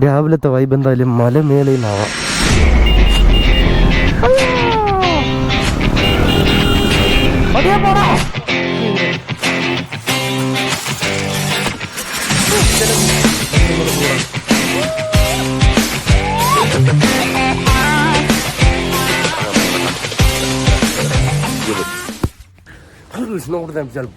രാവിലത്തെ വൈബ് എന്തായാലും മലമേളയിൽ നിന്നാവാം.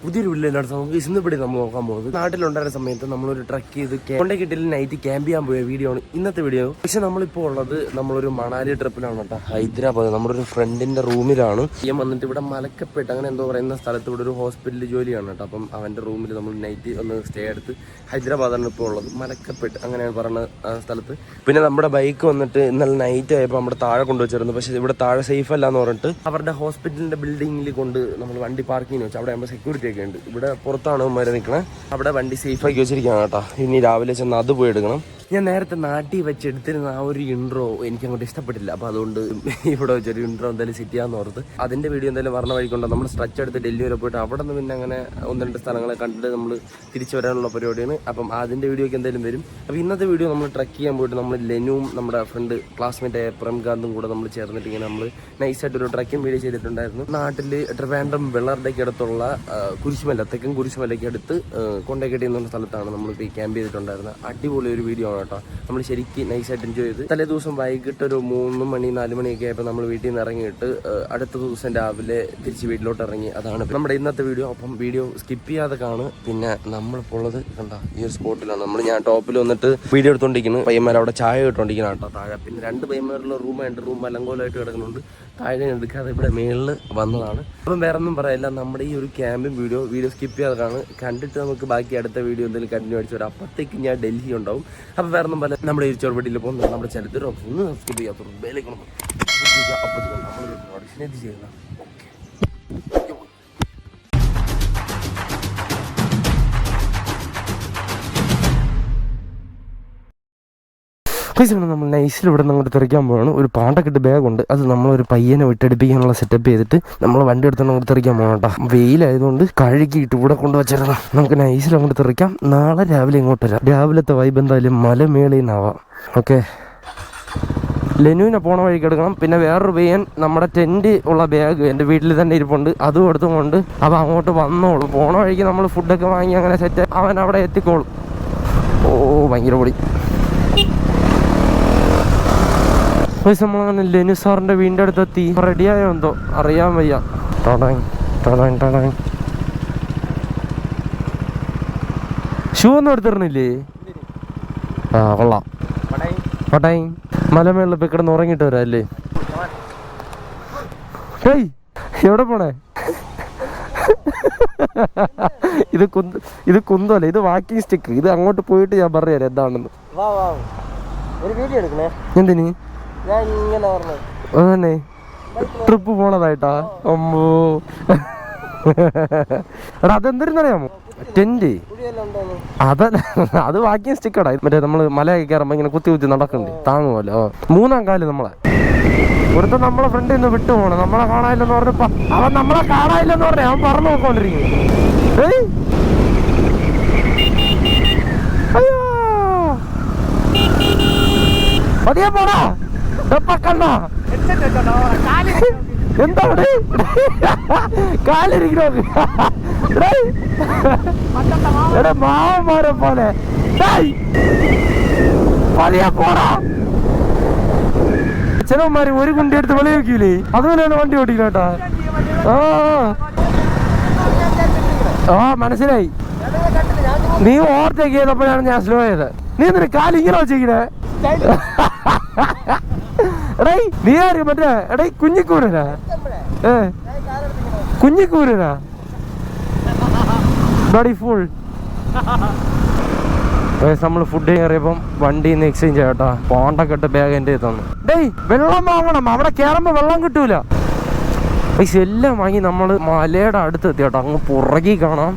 പുതിയൊരു വീട്ടിലാണ് ഇന്നിവിടെ നമ്മൾ നോക്കാൻ പോകുന്നത്. നാട്ടിലുണ്ടായിരുന്ന സമയത്ത് നമ്മളൊരു ട്രക്ക് ചെയ്ത് കൊണ്ടേക്കിട്ടിൽ നൈറ്റ് ക്യാമ്പ് ചെയ്യാൻ പോയ വീഡിയോ ആണ് ഇന്നത്തെ വീഡിയോ. പക്ഷെ നമ്മളിപ്പോൾ ഉള്ളത് നമ്മളൊരു മണാലി ട്രിപ്പിലാണ് കേട്ടോ, ഹൈദരാബാദ്. നമ്മുടെ ഒരു ഫ്രണ്ടിന്റെ റൂമിലാണ്. വന്നിട്ട് ഇവിടെ മലക്കപ്പെട്ട് അങ്ങനെ എന്തോ പറയുന്ന സ്ഥലത്ത് ഇവിടെ ഒരു ഹോസ്പിറ്റലിൽ ജോലിയാണ് കേട്ടോ. അപ്പം അവന്റെ റൂമിൽ നമ്മൾ നൈറ്റ് ഒന്ന് സ്റ്റേ എടുത്ത് ഹൈദരാബാദാണ് ഇപ്പോൾ ഉള്ളത്, മലക്കപ്പെട്ട് അങ്ങനെയാണ് പറയുന്ന സ്ഥലത്ത്. പിന്നെ നമ്മുടെ ബൈക്ക് വന്നിട്ട് ഇന്നലെ നൈറ്റ് ആയപ്പോൾ നമ്മുടെ താഴെ കൊണ്ടുവച്ചിരുന്നു. പക്ഷെ ഇവിടെ താഴെ സേഫ് അല്ല എന്ന് പറഞ്ഞിട്ട് അവരുടെ ഹോസ്പിറ്റലിന്റെ ബിൽഡിങ്ങിൽ കൊണ്ട് നമ്മൾ വണ്ടി പാർക്കിങ് വെച്ചു. അവിടെ ആകുമ്പോൾ സെക്യൂരിറ്റി ഒക്കെ ഉണ്ട്. ഇവിടെ പുറത്താണ് മരം നിൽക്കണേ. അവിടെ വണ്ടി സേഫ് ആക്കി വെച്ചിരിക്കുകയാണ് കേട്ടോ. ഇനി രാവിലെ ചെന്ന് അത് പോയി എടുക്കണം. ഞാൻ നേരത്തെ നാട്ടിൽ വെച്ചെടുത്തിരുന്ന ആ ഒരു ഇൻട്രോ എനിക്ക് അങ്ങോട്ട് ഇഷ്ടപ്പെട്ടില്ല. അപ്പോൾ അതുകൊണ്ട് ഇവിടെ വെച്ചൊരു ഇൻട്രോ എന്തായാലും സെറ്റ് ചെയ്യാന്ന് ഓർത്ത് അതിന്റെ വീഡിയോ എന്തായാലും പറഞ്ഞ വഴിക്കൊണ്ടോ നമ്മൾ സ്ട്രെച്ച് എടുത്ത് ഡൽഹി വരെ പോയിട്ട് അവിടെ നിന്ന് പിന്നെ അങ്ങനെ ഒന്ന് രണ്ട് സ്ഥലങ്ങളെ കണ്ടിട്ട് നമ്മൾ തിരിച്ചു വരാനുള്ള പരിപാടിയാണ്. അപ്പം അതിന്റെ വീഡിയോ ഒക്കെ എന്തായാലും വരും. അപ്പോൾ ഇന്നത്തെ വീഡിയോ നമ്മൾ ട്രക്ക് ചെയ്യാൻ പോയിട്ട് നമ്മൾ ലെനുവും നമ്മുടെ ഫ്രണ്ട് ക്ലാസ്മേറ്റ് ആയ പ്രംകാന്തും കൂടെ നമ്മൾ ചേർന്നിട്ട് ഇങ്ങനെ നമ്മൾ നൈസായിട്ട് ഒരു ട്രക്കിംഗ് വീഡിയോ ചെയ്തിട്ടുണ്ടായിരുന്നു. നാട്ടിൽ ട്രിവാൻഡ്രം വെള്ളറുടെക്ക് അടുത്തുള്ള കുരിശുമല, തെക്കൻ കുരിശുമലയ്ക്ക് അടുത്ത് കൊണ്ടേക്കെട്ടി എന്ന സ്ഥലത്താണ് നമ്മളിപ്പോൾ ഈ ക്യാമ്പ് ചെയ്തിട്ടുണ്ടായിരുന്നത്. അടിപൊളി ഒരു വീഡിയോ കേട്ടോ. നമ്മൾ ശരിക്കും നൈസായിട്ട് എൻജോയ് ചെയ്ത് തലേ ദിവസം വൈകിട്ട് ഒരു 3 മണി 4 മണിയൊക്കെ ആയപ്പോൾ നമ്മൾ വീട്ടിൽ നിന്ന് ഇറങ്ങിയിട്ട് അടുത്ത ദിവസം രാവിലെ തിരിച്ച് വീട്ടിലോട്ട് ഇറങ്ങി. അതാണ് നമ്മുടെ ഇന്നത്തെ വീഡിയോ. അപ്പം വീഡിയോ സ്കിപ്പ് ചെയ്യാതെ കാണും. പിന്നെ നമ്മളിപ്പോൾ ഉള്ളത് കണ്ട ഈ ഒരു സ്പോട്ടിലാണ്. ഞാൻ ടോപ്പിൽ വന്നിട്ട് വീഡിയോ എടുത്തോണ്ടിരിക്കുന്നു. പയ്യന്മാർ അവിടെ ചായ ഇട്ടോണ്ടിരിക്കണം കേട്ടോ താഴെ. പിന്നെ 2 പയ്യന്മാരുള്ള റൂമായിട്ട് റൂം അലങ്കോലമായിട്ട് കിടക്കുന്നുണ്ട്. താഴെ എടുക്കാതെ ഇവിടെ മേളിൽ വന്നതാണ്. അപ്പം വേറെ ഒന്നും പറയില്ല, നമ്മുടെ ഈ ഒരു ക്യാമ്പും വീഡിയോ സ്കിപ്പ് ചെയ്യാതെ കാണും. കണ്ടിട്ട് നമുക്ക് ബാക്കി അടുത്ത വീഡിയോ എന്തെങ്കിലും കണ്ടിന്യൂ അടിച്ചു വരാം. അപ്പോഴത്തേക്ക് ഞാൻ ഡൽഹി ഉണ്ടാവും. അപ്പം വേറെ ഒന്നും പറയില്ല, നമ്മുടെ ഈ ചോർവട്ടിയിൽ പോകുന്നത് നമ്മുടെ ചരിത്രം ഒന്ന് സ്കിപ്പ് ചെയ്യാത്ത വേലക്കണം. അപ്പോഴത്തേക്കും നമ്മൾ ഓഡിഷൻ ചെയ്യുന്ന നമ്മൾ നൈസിൽ ഇവിടെ നിന്ന് അങ്ങോട്ട് തെറിക്കാൻ പോവാണ്. ഒരു പാണ്ടക്കെട്ട് ബാഗുണ്ട്, അത് നമ്മളൊരു പയ്യനെ വിട്ടടിപ്പിക്കാനുള്ള സെറ്റപ്പ് ചെയ്തിട്ട് നമ്മൾ വണ്ടി എടുത്തോണ്ട് അങ്ങോട്ട് തെറിക്കാൻ പോകണം കേട്ടോ. വെയിലായതുകൊണ്ട് കഴുകിയിട്ട് ഇവിടെ കൊണ്ടുവച്ചിരുന്നു. നമുക്ക് നൈസിൽ അങ്ങോട്ട് തെറിക്കാം. നാളെ രാവിലെ ഇങ്ങോട്ട് വരാം. രാവിലത്തെ വൈബ് എന്തായാലും മലമേളയിൽ നിന്നാവാം. ഓക്കെ, ലെനുവിനെ പോണ വഴിക്ക് എടുക്കണം. പിന്നെ വേറൊരു പയ്യൻ നമ്മുടെ ടെൻറ്റ് ഉള്ള ബാഗ് എൻ്റെ വീട്ടിൽ തന്നെ ഇരിപ്പുണ്ട്, അതും എടുത്തും കൊണ്ട് അവൻ അങ്ങോട്ട് വന്നോളും. പോണ വഴിക്ക് നമ്മൾ ഫുഡൊക്കെ വാങ്ങി അങ്ങനെ സെറ്റ് അവൻ അവിടെ എത്തിക്കോളും. ഓ ഭയങ്കര പൊടി. നമ്മളങ്ങനെ ലെനു സാറിന്റെ വീടിന്റെ അടുത്തെത്തി. റെഡിയായോ എന്തോ അറിയാൻ വയ്യ. ഷൂ ഒന്നും എടുത്തിരുന്നില്ലേ? ആ കൊള്ളാം. പട്ടായി മലമേളിൽ പോയി കിടന്ന് ഉറങ്ങിട്ട് വരാം അല്ലേ? ഏയ് എവിടെ പോണേ? ഇത് കുന്തല്ല, ഇത് വാക്കിംഗ് സ്റ്റിക്ക്. ഇത് അങ്ങോട്ട് പോയിട്ട് ഞാൻ പറഞ്ഞുതരാം എന്താണെന്ന്. എന്തിന് അതന്നെ ട്രിപ്പ് പോണതായിട്ടാ? അമ്മോ എടാ അതെന്തിരുന്നറിയാമോ? ടെന്റ് അതല്ല, അത് വാക്കിംഗ് സ്റ്റിക്കടാ. മറ്റേ നമ്മള് മലയൊക്കെ കയറുമ്പോ ഇങ്ങനെ കുത്തി നടക്കണ്ടേ, താങ്ങുമല്ലോ. 3-ാം കാല് നമ്മളെ ഒരുത്തം നമ്മളെ ഫ്രണ്ടിൽ നിന്ന് വിട്ടു പോണം. നമ്മളെ കാണാനില്ലെന്ന് പറഞ്ഞപ്പോ അവൻ നമ്മളെ കാണാനില്ലെന്ന് പറഞ്ഞ അവൻ പറഞ്ഞു നോക്കൊണ്ടിരിക്കുന്നു. അയ്യോ പതിയെ പോടാ. എന്താ കാലിരിക്കണോ? മാവന്മാരെ പോലെ പതിയെ പോടാ. ചിലവന്മാര് ഒരു കുണ്ടി എടുത്ത് വെളി വെക്കൂലേ, അതുപോലെയാണ് വണ്ടി ഓടിക്കണം കേട്ടാ. ആ മനസ്സിലായി. നീ ഓവർടേക്ക് ചെയ്തപ്പോഴാണ് ഞാൻ സ്ലോ ചെയ്തത്. നീ എന്തിനാ കാലിങ്ങനെ വെച്ചിരിക്കണേ? എടേ നീ ആര് മറ്റേ എടേ കുഞ്ഞിക്കൂരനാ? കുഞ്ഞിക്കൂരനാ? Body full. നമ്മൾ ഫുഡ് കയറിയപ്പം വണ്ടിയിൽ നിന്ന് എക്സ്ചേഞ്ച് ചെയ്യട്ടോ. പോണ്ടക്കെട്ട് ബാഗ് എൻ്റെ തന്നു. ഡേയ് വെള്ളം വാങ്ങണം, അവിടെ കയറുമ്പോ വെള്ളം കിട്ടൂല. പൈസ എല്ലാം വാങ്ങി നമ്മൾ മലയുടെ അടുത്ത് എത്തി കേട്ടോ. അങ്ങ് പുറകി കാണാം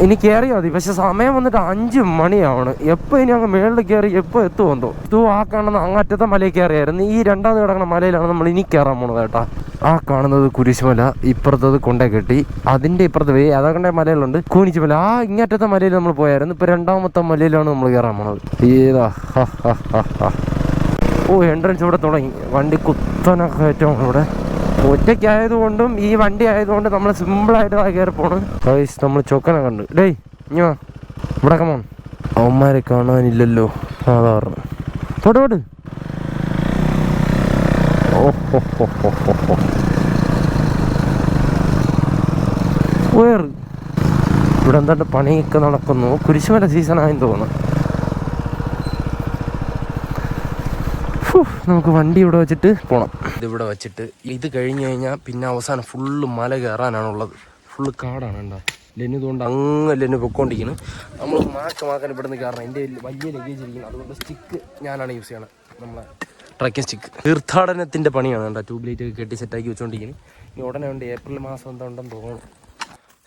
ഇനി കയറിയാൽ മതി. പക്ഷെ സമയം വന്നിട്ട് 5 മണിയാണ്. എപ്പോൾ ഇനി അങ്ങ് മേളിൽ കയറി എപ്പോൾ എത്തുമെന്തോ. ആ കാണുന്ന അങ്ങറ്റത്തെ മലയിൽ കയറിയായിരുന്നു. ഈ രണ്ടാമത് കിടക്കുന്ന മലയിലാണ് നമ്മൾ ഇനി കയറാൻ പോണത് കേട്ടാ. ആ കാണുന്നത് കുരിശുമല, ഇപ്പുറത്തത് കൊണ്ടേ കെട്ടി, അതിൻ്റെ ഇപ്പുറത്ത് അതകണ്ട മലയിലുണ്ട് കൂനിച്ചുമല. ആ ഇങ്ങറ്റത്തെ മലയിൽ നമ്മൾ പോയായിരുന്നു. ഇപ്പൊ രണ്ടാമത്തെ മലയിലാണ് നമ്മൾ കയറാൻ പോണത്. ഏതാ എൻട്രൻസ് ഇവിടെ തുടങ്ങി. വണ്ടി കുത്തനെ കയറ്റമാണ് ഇവിടെ. ഒറ്റയ്ക്കായതുകൊണ്ടും ഈ വണ്ടി ആയതുകൊണ്ട് നമ്മൾ സിമ്പിളായിട്ട് കയറി പോണ്. നമ്മൾ ചൊക്കനെ കണ്ട്. ഡേയ് ഇനി വാ ഇവിടെ കമോൺ. അവന്മാരെ കാണാനില്ലല്ലോ. അതാ പറഞ്ഞു പോട്ട്. വേറ് ഇവിടെ എന്താണ്ട് പണിയൊക്കെ നടക്കുന്നു. കുരിശുമല സീസണായെന്ന് തോന്നുന്നു. നമുക്ക് വണ്ടി ഇവിടെ വെച്ചിട്ട് പോണം. ഇതിവിടെ വെച്ചിട്ട് ഇത് കഴിഞ്ഞ് കഴിഞ്ഞാൽ പിന്നെ അവസാനം ഫുള്ള് മല കയറാനാണുള്ളത്. ഫുള്ള് കാടാണ് ഉണ്ടാ. ലെന്നുകൊണ്ട് അങ്ങ് ലെന്നു പൊക്കോണ്ടിരിക്കുന്നു. നമ്മൾ മാക്കാൻ ഇവിടെ നിന്ന് കയറണം. എൻ്റെ വലിയ ലഗേജ് ഇരിക്കുന്നു. അതുകൊണ്ട് സ്റ്റിക്ക് ഞാനാണ് യൂസ് ചെയ്യണം. നമ്മളെ ട്രക്കിംഗ് സ്റ്റിക്ക്. തീർത്ഥാടനത്തിൻ്റെ പണിയാണ് കേട്ടോ. ട്യൂബ് ലൈറ്റ് ഒക്കെ കെട്ടി സെറ്റാക്കി വെച്ചോണ്ടിരിക്കുന്നു. ഇനി ഉടനെ ഉണ്ട്. ഏപ്രിൽ മാസം എന്താ ഉണ്ടെന്ന് തോന്നുന്നു.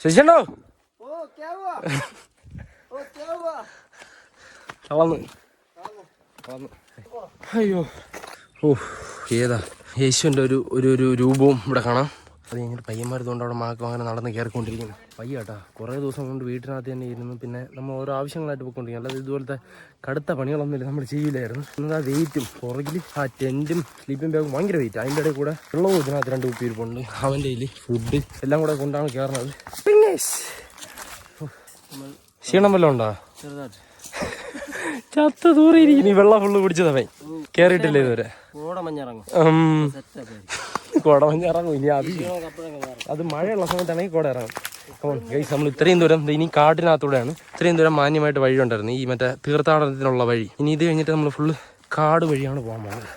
ശശിയുണ്ടോ? അയ്യോ ഏതാ യേശുവിൻ്റെ ഒരു രൂപവും ഇവിടെ കാണാം. അത് കഴിഞ്ഞിട്ട് പയ്യന്മാരതുകൊണ്ട് അവിടെ മാക്ക് അങ്ങനെ നടന്ന് കയറിക്കൊണ്ടിരിക്കുന്നു. പയ്യ കേട്ടാ. കുറേ ദിവസം കൊണ്ട് വീട്ടിനകത്ത് തന്നെ ഇരുന്നു. പിന്നെ നമ്മൾ ഓരോ ആവശ്യങ്ങളായിട്ട് പോയിക്കൊണ്ടിരിക്കും. അല്ലാതെ ഇതുപോലത്തെ കടുത്ത പണികളൊന്നുമില്ല നമ്മൾ ചെയ്യില്ലായിരുന്നു. ആ വെയിറ്റും പുറകിൽ ആ ടെൻറ്റും സ്ലീപ്പിംഗ് ബാഗും ഭയങ്കര വെയിറ്റ്. അതിൻ്റെ ഇടയിൽ കൂടെ വെള്ളവും ഇതിനകത്ത് 2 കുപ്പി ഇരിപ്പുണ്ട്. അവൻ്റെ കയ്യിൽ ഫുഡ് എല്ലാം കൂടെ കൊണ്ടാണ് കയറുന്നത്. ക്ഷീണം വല്ലതും ഉണ്ടോ? ചത്ത ദൂരെയിരിക്കും. ഈ വെള്ളം ഫുള്ള് കുടിച്ചതവൻ കേറിയിട്ടില്ലേ ഇതുവരെ. കോടമഞ്ഞ് ഇറങ്ങും. ഇനി അത് മഴയുള്ള സമയത്താണെങ്കിൽ കോട ഇറങ്ങും. ഗൈസ് നമ്മൾ ഇത്രയും ദൂരം ഇനി കാടിനകത്തൂടെയാണ്. ഇത്രയും ദൂരം മാന്യമായിട്ട് വഴി ഉണ്ടായിരുന്നു. ഈ മറ്റേ തീർത്ഥാടനത്തിനുള്ള വഴി. ഇനി ഇത് കഴിഞ്ഞിട്ട് നമ്മൾ ഫുള്ള് കാട് വഴിയാണ് പോകാൻ പോകുന്നത്.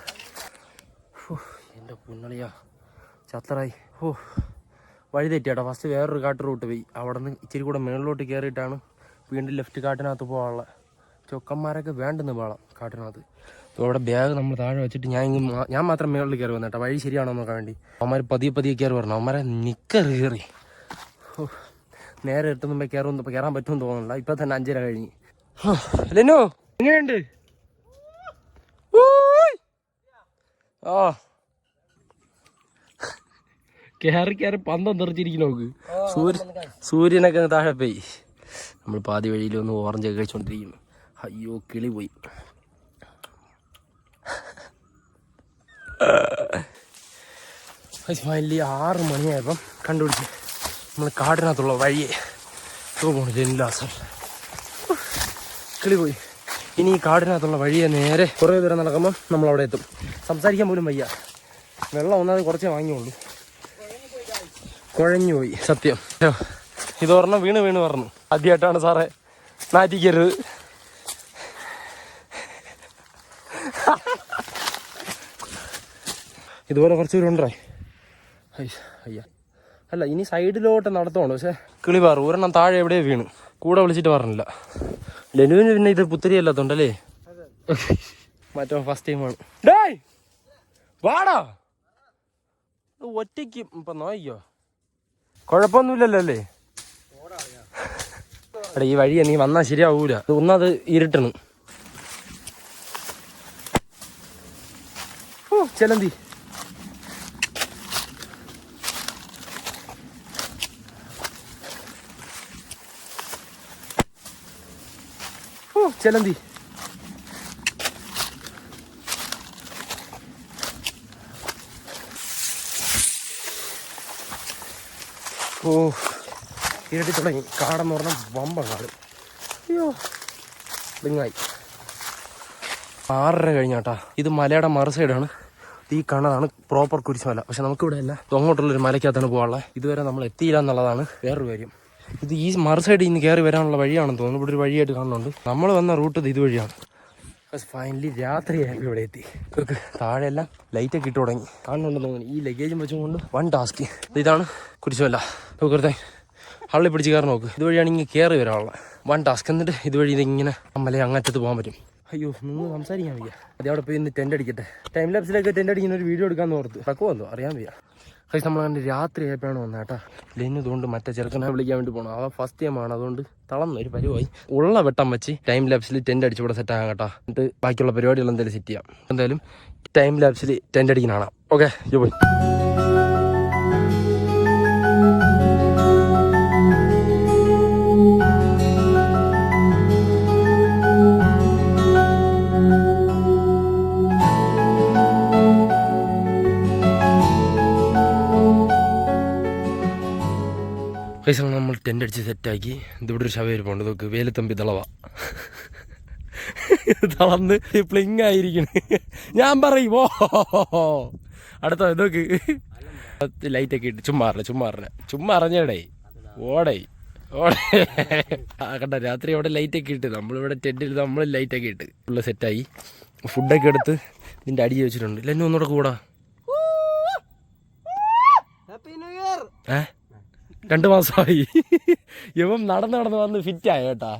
എൻ്റെ പുന്നളിയാ ചത്തറായി. വഴി തെറ്റിയാട്ടോ. ഫസ്റ്റ് വേറൊരു കാട്ട് റൂട്ട് പോയി. അവിടെ നിന്ന് ഇച്ചിരി കൂടെ മുകളിലോട്ട് കയറിയിട്ടാണ് വീണ്ടും ലെഫ്റ്റ് കാട്ടിനകത്ത് പോകാനുള്ള. ചൊക്കന്മാരൊക്കെ വേണ്ടെന്ന് പോകണം കാട്ടിനകത്ത്. അപ്പോൾ അവിടെ ബാഗ് നമ്മൾ താഴെ വെച്ചിട്ട് ഞാൻ മാത്രം മുകളിൽ കയറി വന്നേട്ടാ. വഴി ശരിയാണോ നോക്കാൻ വേണ്ടി. അവന്മാർ പതിയെ കയറി വരണം. അവന്മാരെ കയറി നേരെ എത്തുന്ന മുമ്പേ കയറാൻ പറ്റുമെന്ന് തോന്നുന്നില്ല. ഇപ്പം തന്നെ 5:30 കഴിഞ്ഞ്. ലെന്നോ എങ്ങനെയുണ്ട്? കയറി പന്തം തെറിച്ചിരിക്കുന്നു. നോക്ക് സൂര്യനൊക്കെ താഴെ പോയി. നമ്മൾ പാതി വഴിയിൽ ഒന്ന് ഓറഞ്ചൊക്കെ കഴിച്ചുകൊണ്ടിരിക്കുന്നു. അയ്യോ കിളി പോയി. ഫൈനലി 6 മണിയായപ്പം കണ്ടുപിടിച്ച് നമ്മൾ കാടിനകത്തുള്ള വഴിയെ പോണില്ലാസം കിളി പോയി. ഇനി ഈ കാടിനകത്തുള്ള വഴിയെ നേരെ കുറേ ദൂരം നടക്കുമ്പം നമ്മളവിടെ എത്തും. സംസാരിക്കാൻ പോലും വയ്യ. വെള്ളം ഒന്നാമത് കുറച്ചേ വാങ്ങിയുള്ളൂ. കുഴഞ്ഞു പോയി സത്യം. ഇതൊരെണ്ണം വീണ് പറഞ്ഞു. ആദ്യമായിട്ടാണ് സാറേ. നാറ്റിക്കരുത്. ഇതുപോലെ കുറച്ച് ദൂരം അയ്യ അല്ല ഇനി സൈഡിലോട്ട് നടത്തുവാണ്. പക്ഷെ കിളി പാറു ഒരെണ്ണം താഴെ എവിടെയോ വീണ്. കൂടെ വിളിച്ചിട്ട് പറഞ്ഞില്ല. ലെനുവിന് പിന്നെ ഇത് പുത്തിരി അല്ലാത്തോണ്ടല്ലേ. മറ്റോ ഫസ്റ്റ് ടൈമാണ്. ഡേയ് വാടാ ഒറ്റയ്ക്ക് ഇപ്പം നോക്കിക്കോ. കുഴപ്പമൊന്നുമില്ലല്ലോ അല്ലേ? എടാ ഈ വഴി നീ വന്നാൽ ശരിയാവൂല. ഒന്നത് ഇരുട്ടണ്. ചെലന്തി ചെലന്തി ഇരുട്ടി തുടങ്ങി. കാടെന്ന് പറഞ്ഞാൽ വമ്പം കാട്. അയ്യോ ദിങ്ങായി. 6:30 കഴിഞ്ഞാട്ടാ. ഇത് മലയുടെ മറു സൈഡാണ്. ഈ കാണാതാണ് പ്രോപ്പർ കുരിശുമല. പക്ഷെ നമുക്കിവിടെ അല്ല, അങ്ങോട്ടുള്ളൊരു മലയ്ക്കകത്താണ് പോകാനുള്ളത്. ഇതുവരെ നമ്മൾ എത്തിയില്ല എന്നുള്ളതാണ് വേറൊരു കാര്യം. ഇത് ഈ മറു സൈഡിൽ നിന്ന് കയറി വരാനുള്ള വഴിയാണെന്ന് തോന്നുന്നു. ഇവിടെ ഒരു വഴിയായിട്ട് കാണുന്നുണ്ട്. നമ്മൾ വന്ന റൂട്ട് ഇതുവഴിയാണ്. പക്ഷെ ഫൈനലി രാത്രിയായപ്പോൾ ഇവിടെ എത്തി. താഴെയെല്ലാം ലൈറ്റൊക്കെ ഇട്ട് തുടങ്ങി. കാണുന്നുണ്ടെന്ന് തോന്നുന്നു. ഈ ലഗേജും വെച്ചുകൊണ്ട് 1 ടാസ്ക്. ഇതാണ് കുരിശുമല. നോക്കരുതേ ഹള്ളി പിടിച്ച് കയറി നോക്ക്. ഇതുവഴിയാണ് ഇങ്ങനെ കയറി വരാനുള്ളത് 1 ടാസ്ക്. എന്നിട്ട് ഇതുവഴി ഇതിങ്ങനെ മല അങ്ങറ്റത്ത് പോകാൻ പറ്റും. അയ്യോ നിന്ന് സംസാരിക്കാൻ വയ്യ. അത് അവിടെ പോയി ഇന്ന് ടെൻ്റ് അടിക്കട്ടെ. ടൈം ലാപ്സിലേക്ക് ടെൻ്റ് അടിക്കുന്ന ഒരു വീഡിയോ എടുക്കാമെന്ന് ഓർത്ത്. തക്കുവോ അറിയാൻ വയ്യ. കഴിച്ച് നമ്മളങ്ങനെ രാത്രി ആയപ്പോഴാണ് വന്നത് കേട്ടാ. ലെന്നു ഇതുകൊണ്ട് മറ്റേ ചെറുക്കനെ വിളിക്കാൻ വേണ്ടി പോകണം. അവ ഫസ്റ്റ് ടൈമാണ്, അതുകൊണ്ട് തളർന്ന ഒരു പരിപാടി. ഉള്ള വെട്ടം വെച്ച് ടൈം ലാപ്സിൽ ടെൻ്റ് അടിച്ച് ഇവിടെ സെറ്റ് ആകാം കേട്ടോ. എന്നിട്ട് ബാക്കിയുള്ള പരിപാടികൾ എന്തായാലും സെറ്റ് ചെയ്യാം. എന്തായാലും ടൈം ലാപ്സിൽ ടെൻ്റ് അടിക്കുന്ന കാണാം. ഓക്കെ പോയി. പൈസ നമ്മൾ ടെൻ്റ് അടിച്ച് സെറ്റാക്കി. ഇതിവിടെ ഒരു ശവ പോണ്ട് നോക്ക്. വേലുത്തമ്പി തളവാ തളർന്ന് പ്ലിങ് ആയിരിക്കണ്. ഞാൻ പറയും ഓ അടുത്ത ഇതൊക്കെ ലൈറ്റൊക്കെ ഇട്ട് ചുമ്മാ അറിഞ്ഞേടേ ഓടേ കണ്ട. രാത്രി അവിടെ ലൈറ്റൊക്കെ ഇട്ട് നമ്മളിവിടെ ടെൻറ്റിൽ നമ്മൾ ലൈറ്റൊക്കെ ഇട്ട് ഉള്ള സെറ്റായി. ഫുഡൊക്കെ എടുത്ത് ഇതിൻ്റെ അടി വെച്ചിട്ടുണ്ട്. ഇല്ല എന്നെ ഒന്നുകൂടെ കൂടാ. 2 മാസമായി ഇവൻ നടന്ന് വന്ന് ഫിറ്റായി കേട്ടാ.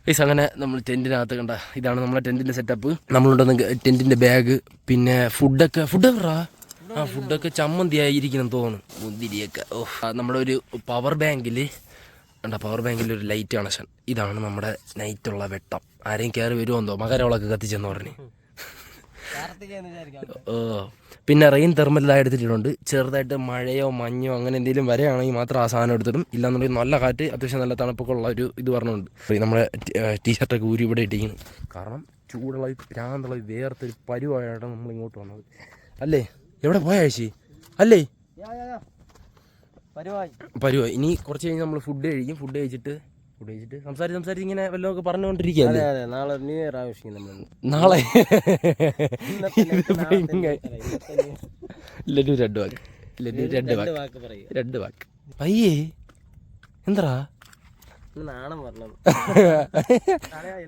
പൈസ അങ്ങനെ നമ്മൾ ടെൻറ്റിനകത്ത് കണ്ട. ഇതാണ് നമ്മളെ ടെൻറ്റിൻ്റെ സെറ്റപ്പ്. നമ്മളുണ്ടെന്ന് ടെൻറ്റിൻ്റെ ബാഗ്, പിന്നെ ഫുഡൊക്കെ ഫുഡൊക്കെ ചമ്മന്തിയായിരിക്കണം തോന്നുന്നു. മുന്തിരിയൊക്കെ നമ്മുടെ ഒരു പവർ ബാങ്കിൽ ഒരു ലൈറ്റ് കണക്ഷൻ. ഇതാണ് നമ്മുടെ നൈറ്റുള്ള വെട്ടം. ആരെയും കയറി വരുമോ മകരവിളക്ക് കത്തിച്ചെന്ന് പറഞ്ഞ്. പിന്നെ റെയിൻ തെർമലായി എടുത്തിട്ടുണ്ട്. ചെറുതായിട്ട് മഴയോ മഞ്ഞോ അങ്ങനെ എന്തെങ്കിലും വരെയാണെങ്കിൽ മാത്രം ആ സാധനം എടുത്തിടും. ഇല്ലാന്നുണ്ടെങ്കിൽ നല്ല കാറ്റ്, അത്യാവശ്യം നല്ല തണുപ്പൊക്കെ ഉള്ള ഒരു ഇത് പറഞ്ഞുകൊണ്ട് നമ്മുടെ ടീഷർട്ടൊക്കെ ഊരി ഇവിടെ ഇട്ടിരിക്കുന്നു. കാരണം ചൂടുള്ള ഭ്രാന്തുള്ള വേർത്തൊരു പരുവായിട്ടാണ് നമ്മൾ ഇങ്ങോട്ട് വന്നത്. അല്ലേ എവിടെ പോയാഴ്ച അല്ലേ പരുവായി. ഇനി കുറച്ച് കഴിഞ്ഞ് നമ്മൾ ഫുഡ് കഴിച്ചിട്ട് സംസാരിച്ച് ഇങ്ങനെ വല്ലതൊക്കെ പറഞ്ഞുകൊണ്ടിരിക്കുകയല്ലേ. നാളെ ന്യൂ ഇയർ ആവശ്യം നാളെ രണ്ട് വാക്ക് അയ്യേ എന്താ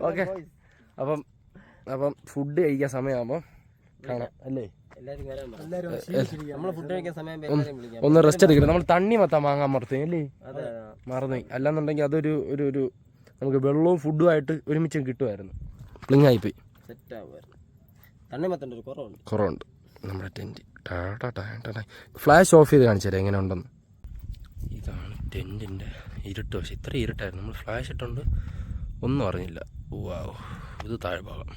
ഓക്കെ. അപ്പം ഫുഡ് കഴിക്കാൻ സമയമാകുമ്പോൾ കാണാം അല്ലേ. ഒന്ന് റെസ്റ്റ് എടുക്കണം. നമ്മൾ തണ്ണി മത്താൻ വാങ്ങാൻ മറന്നേ മറന്നു. അല്ലാന്നുണ്ടെങ്കിൽ അതൊരു ഒരു നമുക്ക് വെള്ളവും ഫുഡുമായിട്ട് ഒരുമിച്ച് കിട്ടുമായിരുന്നു. പ്ലിങ്ങായിപ്പോയി. കുറവുണ്ട് നമ്മുടെ ടെൻറ്റ്. ഫ്ലാഷ് ഓഫ് ചെയ്ത് കാണിച്ചു തരാം എങ്ങനെ ഉണ്ടെന്ന്. ഇതാണ് ടെൻറ്റിൻ്റെ ഇരുട്ട്. പക്ഷെ ഇത്ര ഇരുട്ടായിരുന്നു. നമ്മൾ ഫ്ലാഷ് ഇട്ടുണ്ട് ഒന്നും അറിഞ്ഞില്ല. വാവ്, ഇത് താഴ്ഭാഗം.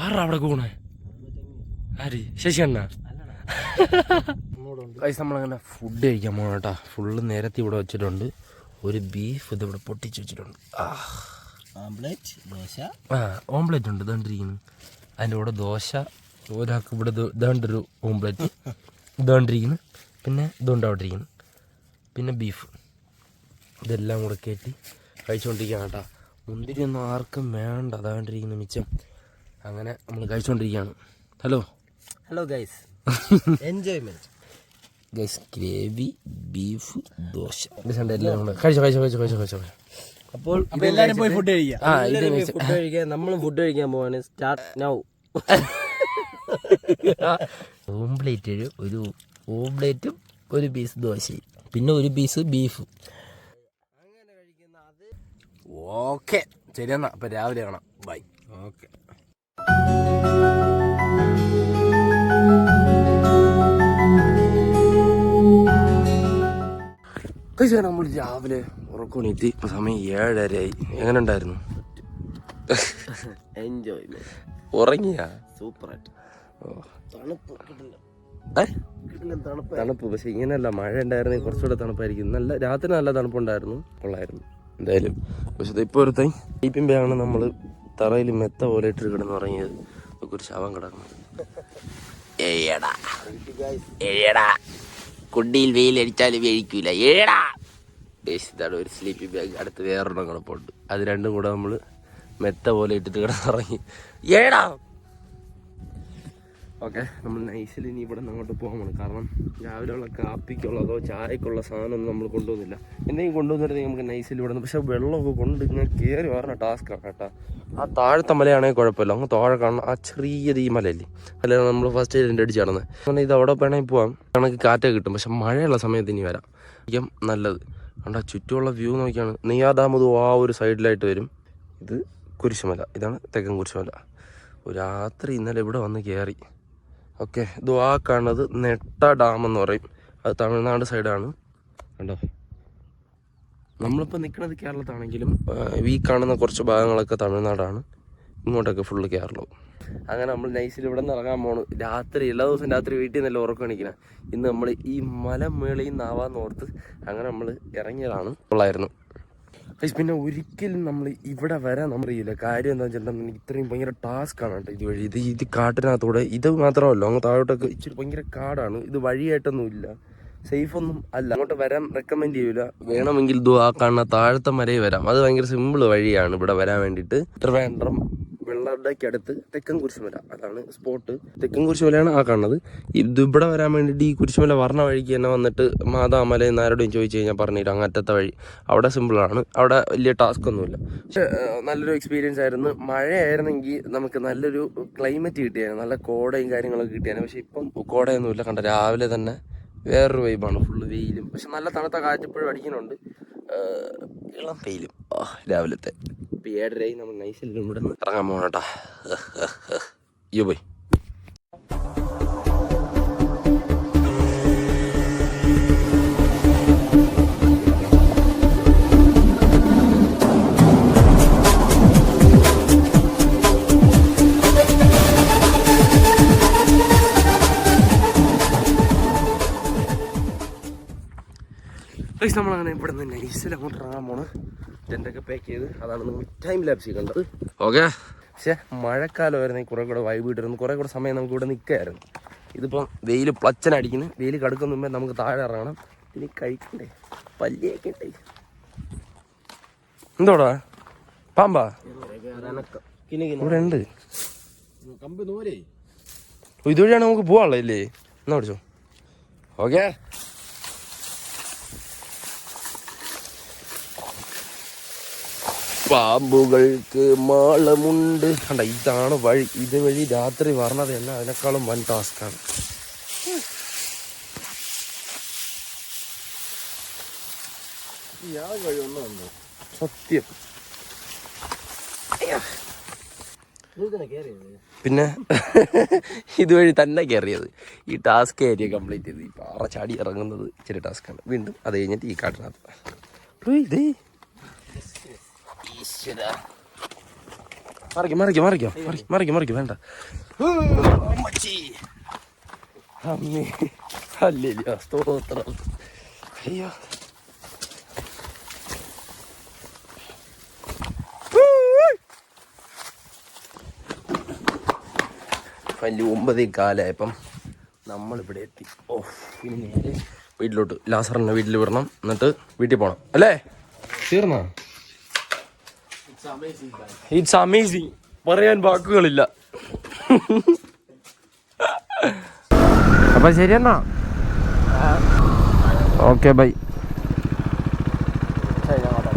ആരാ അവിടെ കൂണേ? ആര്? ശശിയണ്ണ. കൈസ് നമ്മളങ്ങനെ ഫുഡ് കഴിക്കാൻ പോകണം കേട്ടോ. ഫുള്ള് നേരത്തെ ഇവിടെ വെച്ചിട്ടുണ്ട്. ഒരു ബീഫ് ഇതിവിടെ പൊട്ടിച്ച് വെച്ചിട്ടുണ്ട്. ഓംപ്ലേറ്റ് ഉണ്ട് ഇതാണ്ടിരിക്കുന്നു. അതിൻ്റെ കൂടെ ദോശ. ഒരാൾക്ക് ഇവിടെ ഇതാണ്ടൊരു ഓംപ്ലേറ്റ് ഇതാണ്ടിരിക്കുന്നു. പിന്നെ ഇതുണ്ട് അവിടെ ഇരിക്കുന്നു. പിന്നെ ബീഫ്. ഇതെല്ലാം കൂടെ കയറ്റി കഴിച്ചുകൊണ്ടിരിക്കുകയാണ് കേട്ടോ. മുന്തിരി ഒന്നും ആർക്കും വേണ്ട. അതാണ്ടിരിക്കുന്നു മിച്ചം. അങ്ങനെ നമ്മൾ കഴിച്ചുകൊണ്ടിരിക്കുകയാണ്. Hello guys, enjoyment guys. Gravy, beef, dosa എല്ലാം കൂടെ കഴിച്ചോ. അപ്പോൾ എല്ലാവരും പോയി ഫുഡ് കഴിക്കാം. നമ്മളും ഫുഡ് കഴിക്കാൻ പോവാണ്. Start now. ഒരു ഓംപ്ലേറ്റും ഒരു പീസ് ദോശയും പിന്നെ ഒരു പീസ് ബീഫ്. അങ്ങനെ കഴിക്കുന്ന അത് ഓക്കെ. ശരി എന്നാ അപ്പം രാവിലെ കാണാം. ബൈ. ഓക്കെ. നമ്മൾ രാവിലെ ഉറക്കണീത്തി. ഇപ്പൊ സമയം 7:30 എങ്ങനെ ഉണ്ടായിരുന്നു? എൻജോയ്മെന്റ്. ഉറങ്ങിയാ? സൂപ്പറായിട്ട്. തണുപ്പ് പക്ഷെ ഇങ്ങനെയല്ല. മഴ ഉണ്ടായിരുന്നെങ്കിൽ കുറച്ചുകൂടെ തണുപ്പായിരിക്കും. രാത്രി നല്ല തണുപ്പുണ്ടായിരുന്നു. കൊള്ളായിരുന്നു എന്തായാലും. പക്ഷെ ഇപ്പൊ ഒരു ടൈപ്പിമ്പാണ് നമ്മൾ തറയിൽ മെത്ത പോലെ ഇട്ട് കിടന്നുറങ്ങിയത്. ഒരു ശവം കിടക്കുന്നത്. കുണ്ടിയിൽ വെയിലടിച്ചാലും വേഴിക്കൂല. ഇതാണ് ഒരു സ്ലീപ്പിംഗ് ബാഗ്. അടുത്ത് വേറൊരെണ്ണം കിടപ്പുണ്ട്. അത് രണ്ടും കൂടെ നമ്മൾ മെത്ത പോലെ ഇട്ടിട്ട് കിടന്നിറങ്ങി. ഓക്കെ, നമ്മൾ നൈസിൽ ഇനി ഇവിടെ നിന്ന് അങ്ങോട്ട് പോകാൻ. കാരണം രാവിലെ ഉള്ള കാപ്പിക്കുള്ളതോ ചായക്കുള്ള സാധനമൊന്നും നമ്മൾ കൊണ്ടുവന്നില്ല. എന്തെങ്കിലും കൊണ്ടുവന്നിരുന്നെങ്കിൽ നമുക്ക് നൈസിൽ ഇവിടെ നിന്ന്. പക്ഷെ വെള്ളമൊക്കെ കൊണ്ട് ഇങ്ങനെ കയറി വരണ ടാസ്ക്കാണ് കേട്ടോ. ആ താഴത്തെ മലയാണെങ്കിൽ കുഴപ്പമില്ല. അങ്ങ് താഴെ കാണണം ആ ചെറിയത് ഈ മലയല്ലേ. അല്ല നമ്മൾ ഫസ്റ്റ് ടെൻ്റ് അടിച്ച് നടന്നത്. കാരണം ഇത് അവിടെ വേണമെങ്കിൽ പോവാം. കണക്ക് കാറ്റൊക്കെ കിട്ടും. പക്ഷെ മഴയുള്ള സമയത്ത് ഇനി വരാം. ഇരിക്കാം നല്ലത്. കണ്ടാ ചുറ്റുമുള്ള വ്യൂ നോക്കിയാണ്. നെയ്യാർ ഡാം ആ ഒരു സൈഡിലായിട്ട് വരും. ഇത് കുരിശുമല. ഇതാണ് തെക്കൻ കുരിശുമല. രാത്രി ഇന്നലെ ഇവിടെ വന്ന് കയറി. ഓക്കെ, ഇത് ആ കാണുന്നത് നെട്ട ഡാം എന്ന് പറയും. അത് തമിഴ്നാട് സൈഡാണ്. കണ്ടോ, നമ്മളിപ്പോൾ നിൽക്കുന്നത് കേരളത്താണെങ്കിലും ഈ കാണുന്ന കുറച്ച് ഭാഗങ്ങളൊക്കെ തമിഴ്നാടാണ്. ഇങ്ങോട്ടൊക്കെ ഫുള്ള് കേരളവും. അങ്ങനെ നമ്മൾ നൈസിൽ ഇവിടെ നിന്ന് ഇറങ്ങാൻ പോണു. രാത്രി എല്ലാ ദിവസവും രാത്രി വീട്ടിൽ നിന്നല്ല ഉറക്കം എണീക്കണ. ഇന്ന് നമ്മൾ ഈ മലമേളയിൽ നിന്നാവാന്ന് ഓർത്ത് അങ്ങനെ നമ്മൾ ഇറങ്ങിയതാണ്. ഉള്ളായിരുന്നു. പിന്നെ ഒരിക്കലും നമ്മൾ ഇവിടെ വരാൻ നമ്മളില്ല. കാര്യം എന്താ വെച്ചിട്ടുണ്ടെങ്കിൽ ഇത്രയും ഭയങ്കര ടാസ്ക്കാണ് കേട്ടോ ഇത് വഴി. ഇത് കാട്ടിനകത്തൂടെ ഇത് മാത്രമല്ല, അങ്ങ് താഴോട്ടൊക്കെ ഇച്ചിരി ഭയങ്കര കാടാണ്. ഇത് വഴിയായിട്ടൊന്നും ഇല്ല, സേഫ് ഒന്നും അല്ല. അങ്ങോട്ട് വരാൻ റെക്കമെൻഡ് ചെയ്യൂല. വേണമെങ്കിൽ ആ കാണുന്ന താഴത്തെ മരയിൽ വരാം. അത് ഭയങ്കര സിമ്പിൾ വഴിയാണ് ഇവിടെ വരാൻ വേണ്ടിയിട്ട്. ട്രിവാൻഡ്രം വെള്ളടയ്ക്കടുത്ത് തെക്കൻ കുരിശുമല, അതാണ് സ്പോട്ട്. തെക്കൻ കുരിശുമലയാണ് ആ കാണുന്നത്. ഇത് ഇവിടെ വരാൻ വേണ്ടിയിട്ട് ഈ കുരിശുമല വർണ്ണ വഴിക്ക് തന്നെ വന്നിട്ട് മാതാമല എന്ന് ആരോടും ചോദിച്ചു കഴിഞ്ഞാൽ പറഞ്ഞിട്ട് അങ്ങറ്റത്തെ വഴി. അവിടെ സിമ്പിളാണ്, അവിടെ വലിയ ടാസ്ക് ഒന്നുമില്ല. പക്ഷെ നല്ലൊരു എക്സ്പീരിയൻസ് ആയിരുന്നു. മഴയായിരുന്നെങ്കിൽ നമുക്ക് നല്ലൊരു ക്ലൈമറ്റ് കിട്ടിയായിരുന്നു, നല്ല കോടയും കാര്യങ്ങളൊക്കെ കിട്ടിയായിരുന്നു. പക്ഷെ ഇപ്പം കോടയൊന്നുമില്ല. കണ്ട രാവിലെ തന്നെ വേറൊരു വൈബാണ്, ഫുള്ള് വെയിലും. പക്ഷെ നല്ല തണുത്ത കാറ്റിപ്പോഴും അടിക്കുന്നുണ്ട്, ഇളം വെയിലും രാവിലത്തെ. ഇപ്പം 7:30 നമ്മൾ നൈസിലും ഇവിടെ നിന്ന് ഇറങ്ങാൻ പോകണം കേട്ടാ. അയ്യോ പോയി. നമ്മളങ്ങനെ ഇവിടെ നിന്ന് നൈസിൽ അങ്ങോട്ട് ഇറങ്ങാൻ പോണ്. ടെൻ്റൊക്കെ പാക്ക് ചെയ്ത്, അതാണ് നിങ്ങൾ ടൈം ലാപ്സ് കണ്ടത്. ഓക്കെ, പക്ഷേ മഴക്കാലം ആയിരുന്നെങ്കിൽ കുറേ കൂടെ വൈബ് കിട്ടുന്നു. കുറേ കൂടെ സമയം നമുക്ക് ഇവിടെ നിൽക്കായിരുന്നു. ഇതിപ്പം വെയിൽ പ്ലച്ചനടിക്കുന്നു. വെയിൽ കടുക്കുന്ന മുമ്പേ നമുക്ക് താഴെ ഇറങ്ങണം. ഇനി കഴിക്കണ്ടേ, പല്ലിയൊക്കെ ഇട്ടേ. എന്തോടാ പാമ്പാ ഇവിടെ ഉണ്ട്? ഇതുവഴിയാണ് നമുക്ക് പോവാനുള്ളത് ഇല്ലേ? എന്നാ പിടിച്ചോ. ഓക്കെ, പാമ്പുകൾക്ക് മാളമുണ്ട്. കണ്ട, ഇതാണ് വഴി. ഇത് വഴി രാത്രി പറഞ്ഞത് തന്നെ അതിനേക്കാളും വൻ ടാസ്ക്കാണ്. സത്യം. പിന്നെ ഇതുവഴി തന്നെ കയറിയത്. ഈ ടാസ്ക് ഏരിയ കംപ്ലീറ്റ് ചെയ്ത് ഈ പാറ ചാടി ഇറങ്ങുന്നത് ഇച്ചിരി ടാസ്ക്കാണ്. വീണ്ടും അത് കഴിഞ്ഞിട്ട് ഈ കാട്ടിനകത്ത് ഇതേ മറിക്കും വേണ്ട. സ്തോത്രം. അയ്യോ, വലിയ 9:15 നമ്മളിവിടെ എത്തി. ഓ, ഇനി നേരെ വീട്ടിലോട്ട്. ലാസറിനെ വീട്ടിൽ വിടണം, എന്നിട്ട് വീട്ടിൽ പോകണം അല്ലേ? തീർന്നാ? ഇറ്റ്സ് അമേസിങ്, പറയാൻ വാക്കുകളില്ല. അപ്പൊ ശരിയെന്നാ, ഓക്കെ ബൈ.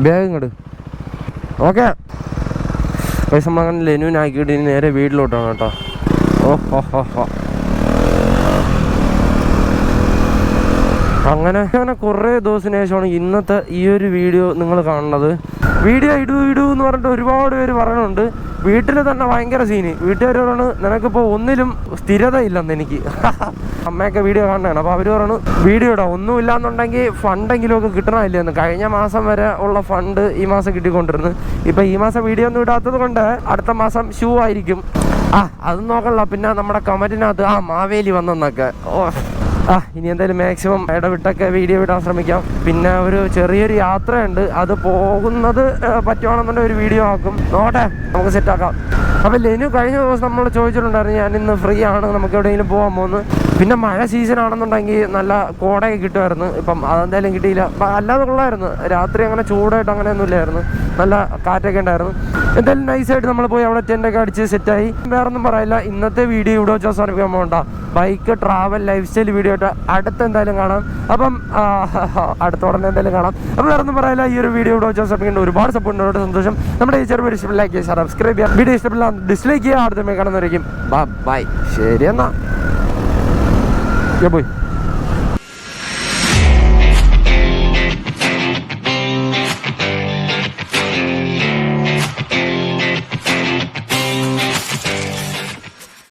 ബാഗ് ഇങ്ങോട്ട്. ഓക്കെ, നമ്മളങ്ങനെ ലെനുവിനാക്കിയിട്ട് ഇനി നേരെ വീട്ടിലോട്ടാണ് കേട്ടോ. അങ്ങനെ കുറേ ദിവസത്തിന് ശേഷമാണ് ഇന്നത്തെ ഈ ഒരു വീഡിയോ നിങ്ങൾ കാണുന്നത്. വീഡിയോ ഇടൂ എന്ന് പറഞ്ഞിട്ട് ഒരുപാട് പേര് പറയുന്നുണ്ട്. വീട്ടിൽ തന്നെ ഭയങ്കര സീന്. വീട്ടുകാർ പറയാണ് നിനക്കിപ്പോൾ ഒന്നിലും സ്ഥിരത ഇല്ലെന്ന്. എനിക്ക് അമ്മയൊക്കെ വീഡിയോ കാണുന്നതാണ്. അപ്പോൾ അവർ പറയണു വീഡിയോ ഇടാം, ഒന്നുമില്ലാന്നുണ്ടെങ്കിൽ ഫണ്ടെങ്കിലും ഒക്കെ കിട്ടണമില്ലെന്ന്. കഴിഞ്ഞ മാസം വരെ ഉള്ള ഫണ്ട് ഈ മാസം കിട്ടിക്കൊണ്ടിരുന്നു. ഇപ്പം ഈ മാസം വീഡിയോ ഒന്നും ഇടാത്തത് കൊണ്ട് അടുത്ത മാസം ഷൂ ആയിരിക്കും. അത് നോക്കണല്ലോ. പിന്നെ നമ്മുടെ കമന്റിനകത്ത് മാവേലി വന്നെന്നൊക്കെ. ഇനി എന്തായാലും മാക്സിമം ഇടവിട്ടൊക്കെ വീഡിയോ ഇടാൻ ശ്രമിക്കാം. പിന്നെ ഒരു ചെറിയൊരു യാത്രയുണ്ട്, അത് പോകുന്നത് പറ്റുവാണെന്നുണ്ടെങ്കിൽ ഒരു വീഡിയോ ആക്കും. നോട്ടെ, നമുക്ക് സെറ്റാക്കാം. അപ്പോൾ ലെനു കഴിഞ്ഞ ദിവസം നമ്മൾ ചോദിച്ചിട്ടുണ്ടായിരുന്നു ഞാൻ ഇന്ന് ഫ്രീ ആണ്, നമുക്ക് എവിടെയെങ്കിലും പോകാൻ പോകുന്നു. പിന്നെ മഴ സീസൺ ആണെന്നുണ്ടെങ്കിൽ നല്ല കോടയൊക്കെ കിട്ടുമായിരുന്നു. ഇപ്പം അതെന്തായാലും കിട്ടിയില്ല. അല്ലാതെ കൊള്ളായിരുന്നു. രാത്രി അങ്ങനെ ചൂടായിട്ട് അങ്ങനെയൊന്നും ഇല്ലായിരുന്നു, നല്ല കാറ്റൊക്കെ ഉണ്ടായിരുന്നു. എന്തായാലും നൈസായിട്ട് നമ്മൾ പോയി അവിടെ ടെൻ്റൊക്കെ അടിച്ച് സെറ്റായി. വേറൊന്നും പറയില്ല. ഇന്നത്തെ വീഡിയോ ഇവിടെ വെച്ച് അവസാനിപ്പിക്കാൻ പോകണ്ട. Bike travel life style video ആയിട്ട് അടുത്ത് എന്തായാലും കാണാം. അപ്പം അടുത്തോടെ എന്തായാലും കാണാം. അപ്പോൾ വേറൊന്നും പറയില്ല. ഈ ഒരു വീഡിയോ ഇവിടെ വെച്ച് അവസാനിപ്പിക്കേണ്ട. ഒരുപാട് സപ്പോർട്ടിനോട് സന്തോഷം. നമ്മുടെ ഈ ചെറിയ ഇഷ്ടം ലൈക്ക് ചെയ്യുക, സബ്സ്ക്രൈബ് ചെയ്യുക. വീഡിയോ ഇഷ്ടപ്പെടാൻ ഡിസ്ലൈക്ക് ചെയ്യുക. അടുത്ത കാണുന്നവരേക്കും ബൈ. ശരി എന്നാ പോയി.